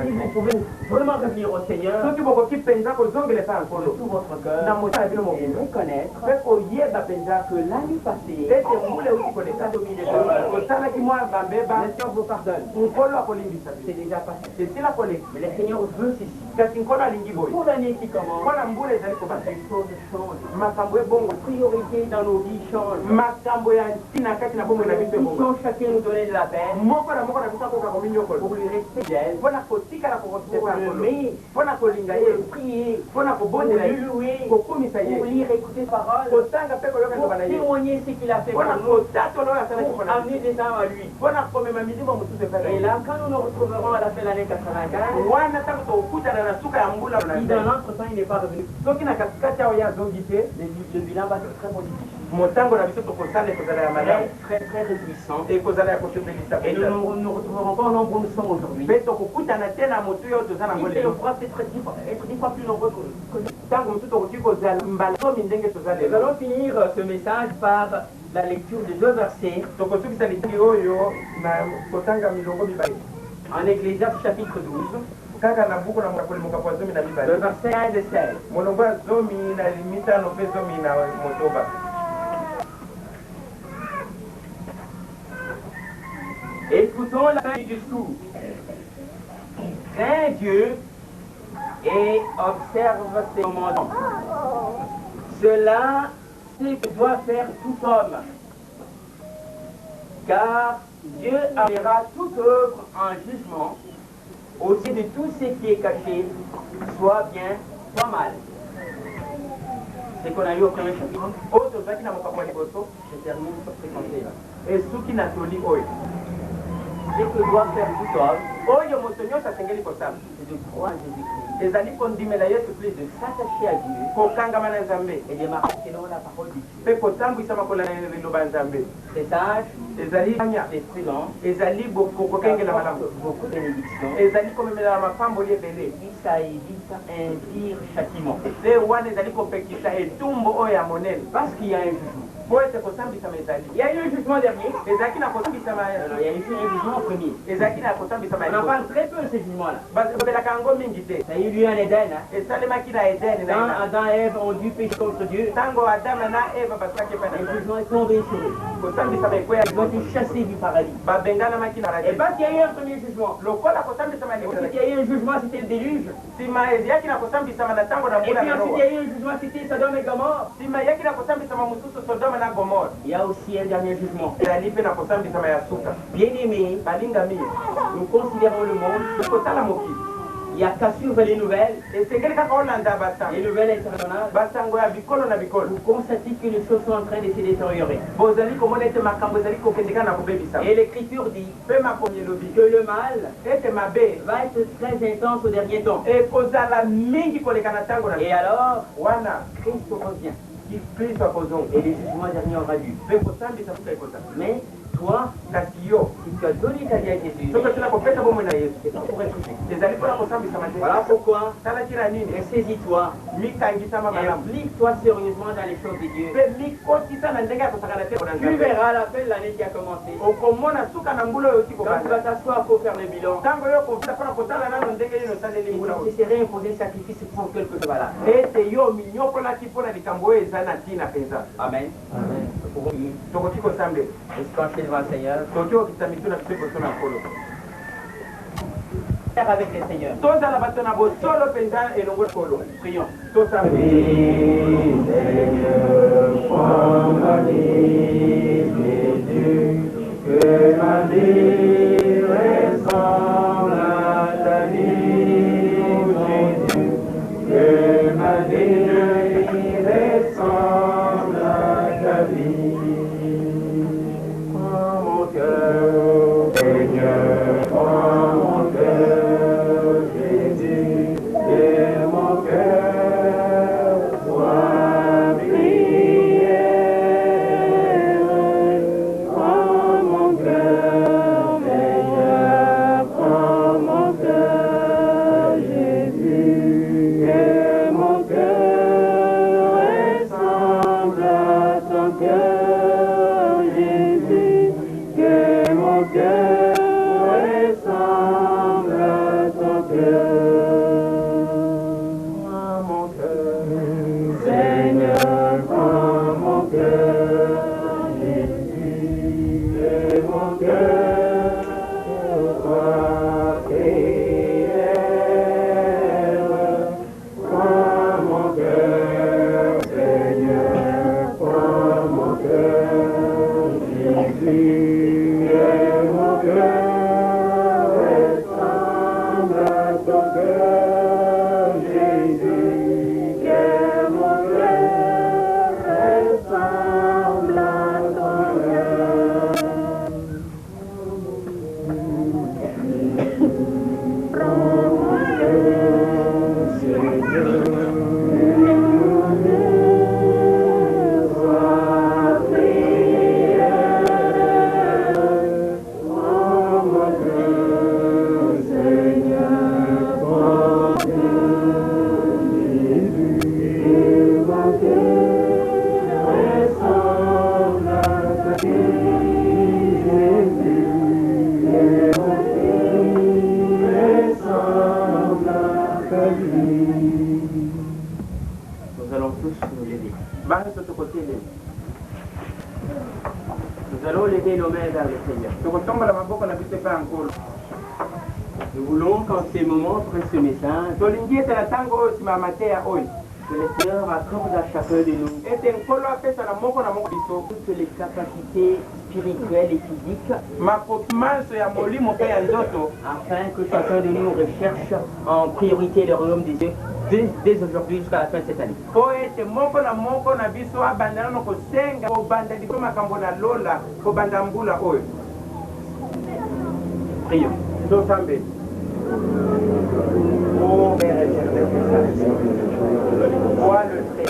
Si vous pouvez vraiment revenir au Seigneur de tout votre cœur et reconnaître que l'année passée, le Seigneur vous pardonne. C'est déjà passé. Mais le Seigneur veut ceci. Pour l'année qui commence, les choses changent. Les priorités dans nos vies changent. Nous chacun nous donner de la peine pour lui rester fidèle, pour l'aimer, pour le prier, pour le louer, pour lire et écouter paroles, pour témoigner ce qu'il a fait pour nous, pour amener des âmes à lui. Et là, quand nous nous retrouverons à la fin de l'année 95, si dans l'entretemps il n'est pas revenu, le bilan va être très positif. Très très réjouissant. Et nous ne nous retrouverons pas au nombre où nous sommes aujourd'hui. Il faudra peut-être être 10 fois plus nombreux que nous allons finir ce message par la lecture de 2 versets en Ecclésiaste chapitre 12. Le verset 1 et 16. Écoutons la fin du discours. Crains Dieu et observe ses commandements. Cela, c'est ce que doit faire tout homme. Car Dieu enverra toute œuvre en jugement, aussi de tout ce qui est caché, soit bien, soit mal. C'est qu'on a eu au premier chapitre. Je termine sur ce conseil-là. Et ce qui n'a pas dit, Ce que doit faire tout homme, c'est de croire en Jésus-Christ, de s'attacher à Dieu et de marcher selon la parole de Dieu. C'est sage, c'est prudent, beaucoup de bénédictions, et ça évite un pire châtiment. Parce qu'il y a un jugement. Il y a eu un jugement dernier. Il y a eu un jugement premier. On en parle très peu de ce jugement-là. Ça a eu lieu en Éden. Quand Adam et Ève ont dû pécher contre Dieu, le jugement est tombé sur eux. Ils ont été chassés du paradis. Et parce qu'il y a eu un premier jugement, il y a eu un jugement, c'était le déluge. Et puis ensuite il y a eu un jugement, c'était Sodome et Gomorrhe. Il y a aussi un dernier jugement. Bien-aimés, nous considérons le monde. Il n'y a qu'à suivre les nouvelles, esengeli kaka olanda basango les nouvelles internationales, basango ya bikolo na bikolo vous constatez que les choses sont en train de se détériorer. bozali komona ete makambo ezali kokendeka na kobebisa Et l'Écriture dit mpe makomi elobi que le mal ete mabe va être très intense au dernier temps. ekozala mingi koleka na ntango na Et alors, wana Christ revient. kristo akozonga Et le jugement dernier aura lieu. mpe kosambisa buka ekota Mais toi, kasi yo si tu as donné ta vie à Jésus, soki otuna kopesa bomoi na yesu c'est pas pour être juste. ezali mpona kosambisama te Voilà pourquoi, talatira nini ressaisis-toi, mikangisama malamu implique-toi sérieusement dans les choses de Dieu. mpe mikotisa na ndenge ya kosakana te mpona Tu nzambe verras à la fin de l'année qui a commencé. okomona suka na mbula oyo oti Quand tu vas kobanda t'asseoir pour faire le bilan, ntango yo kofisa mpona kotala nano ndenge nini osaleli mbula tu oyo serais imposé sacrifice pour quelque chose. Voilà. ete yo minyokolaki mpona likambo oyo eza na ntina mpenza Amen. Nous pouvons prier. tokoki kosambela Et se pencher devant le Seigneur. tokoki kokita mitu na biso liboso na nkolo Faire avec le Seigneur. tozala bato na bosolo mpenza elongo na nkolo Prions. Que ma vie ressemble à ta vie, Jésus. Que ma vie ressemble à ta vie. Prends mon cœur, Seigneur, prends mon cœur, Jésus. Et mon cœur soit prière. Prends mon cœur, Seigneur, prends mon cœur, Jésus. Que mon cœur ressemble à ton cœur, Jésus. Que mon cœur ressemble à ton cœur. Prends mon cœur, Seigneur, prends mon cœur, Jésus. Que mon cœur soit prière. Prends mon cœur, Seigneur, prends mon cœur, Jésus. Que mon cœur ressemble à ton cœur, Jésus. Que mon cœur ressemble à ton cœur. Prends mon cœur, Seigneur. Sois prière. Prends mon cœur, Seigneur. Prends mon cœur, Jésus. Que mon cœur ressemble à ta vie, Jésus. Que mon cœur ressemble à ta vie. Nous allons tous nous lever. Basi tukotelele Nous allons lever nos mains vers le Seigneur. tokotombola maboko na biso epai ya nkolo Nous voulons qu'en ces moments, après ce message, tolingi ete na ntango oyo nsima ya mateya oyo que le Seigneur accorde à chacun de nous ete nkolo apesa na moko biso toutes les capacités spirituelles et physiques makomanso ya molimo mpe ya nzoto afin que chacun de nous recherche en priorité le royaume des dieux dès aujourd'hui jusqu'à la fin de cette année. po ete moko na biso abanda nano kosenga kobanda liso makambo na lola kobanda mbula oyo Prions. tosambeli ô Père éternel, toi le très,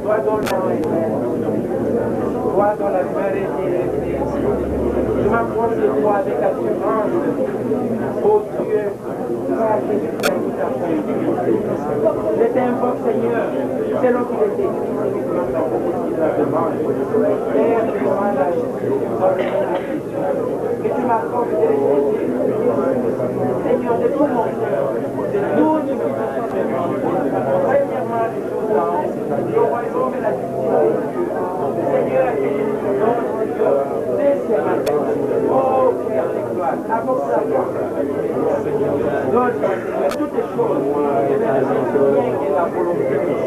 toi dont le nom est vrai, toi dont la lumière est élevée. Je m'approche de toi avec assurance, ô Dieu, toi qui es tout à fait. Je t'invoque, Seigneur, selon qu'il est écrit dans la demande. Père, je demande à Jésus, que tu m'accordes des Seigneur, de tout mon cœur, de tout ce qui te soit premièrement, les choses le royaume et la justice de Dieu. Seigneur, que tu nous donnes, Seigneur, dès ce matin. Oh, Père de gloire, apporte la gloire. Donne, Seigneur, toutes les choses, et bien bien que la volonté de Dieu.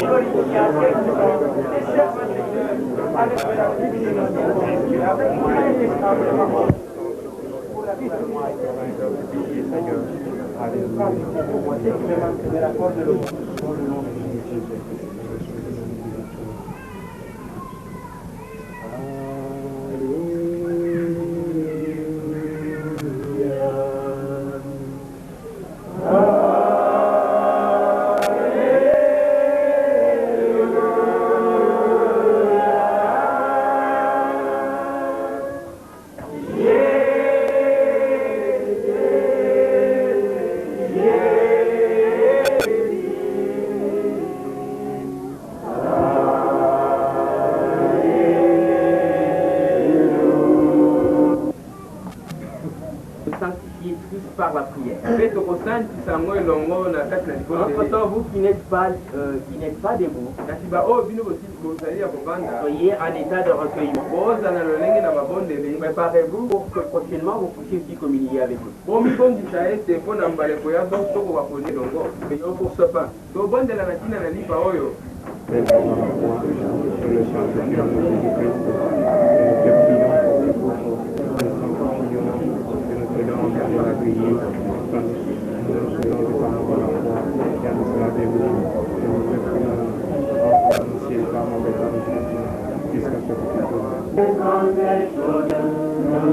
Glorifie exactement les servants de Dieu avec la publicité de Dieu, avec mon indescendable. Pour la vie de moi, prier, Seigneur. Alléluia. C'est qui me manque de la force de l'eau. Dans le nom de Jésus. Par la prière. Entre-temps, vous qui n'êtes pas debout, soyez en état de recueillement. Préparez-vous pour que prochainement vous puissiez aussi communier avec nous. Nous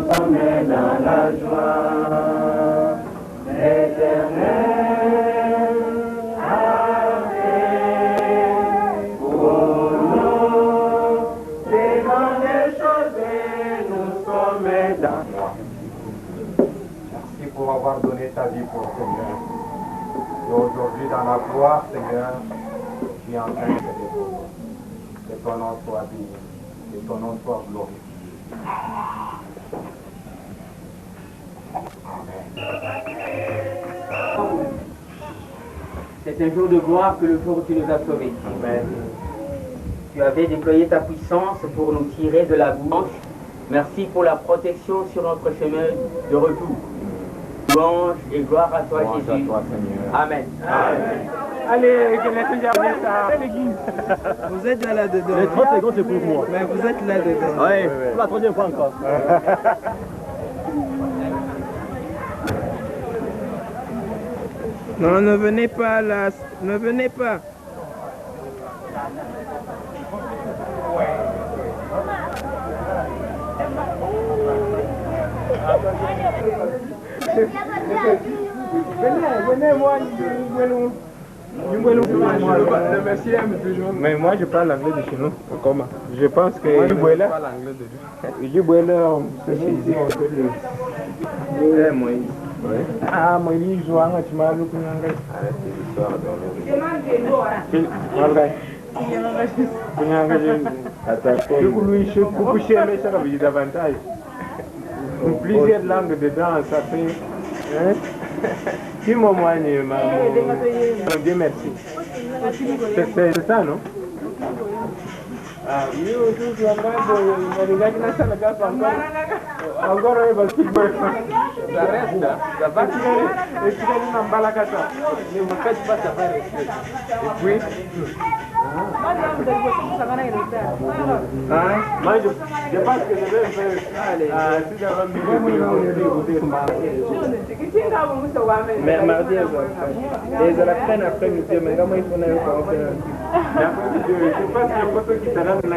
sommes dans la joie éternelle. Pour nous, les grandes choses, nous sommes dans la joie. Merci pour avoir donné ta vie pour le Seigneur. Et aujourd'hui, dans la gloire, Seigneur, tu es en train de te déposer. Que ton nom soit béni, que ton nom soit glorifié. C'est un jour de gloire que le jour où tu nous as sauvés. Amen. Tu avais déployé ta puissance pour nous tirer de la bouche. Merci pour la protection sur notre chemin de retour. Louange et gloire à toi, Jésus. À toi, Seigneur. Amen. Amen. Allez, que les Seigneur à l'église. Vous êtes là-dedans. Les 30 secondes, c'est pour moi. Mais vous êtes là-dedans. Oui, pour la troisième fois encore. Non, ne venez pas là. Ne venez pas. Venez, moi, mais moi je parle anglais de chez nous. Comment? Je pense que je parle anglais de ah, moi, il joue à un match. Plusieurs langues dedans, ça fait. Dis-moi, Dieu merci. C'est ça, non? Ah, encore un basketball. Ça reste, ça va tirer. Et tu vas nous emballer ça. Ne me faites pas, ça va rester. Et puis. Moi, je pense que je vais faire. Si j'avais mis mais mardi, les après-midi, mais comment il faut aller au je pense qu'il y a pas qui s'en a dans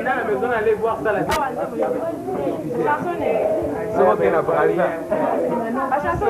la maison, aller voir ça là. C'est moi qui n'a pas rien. La chanson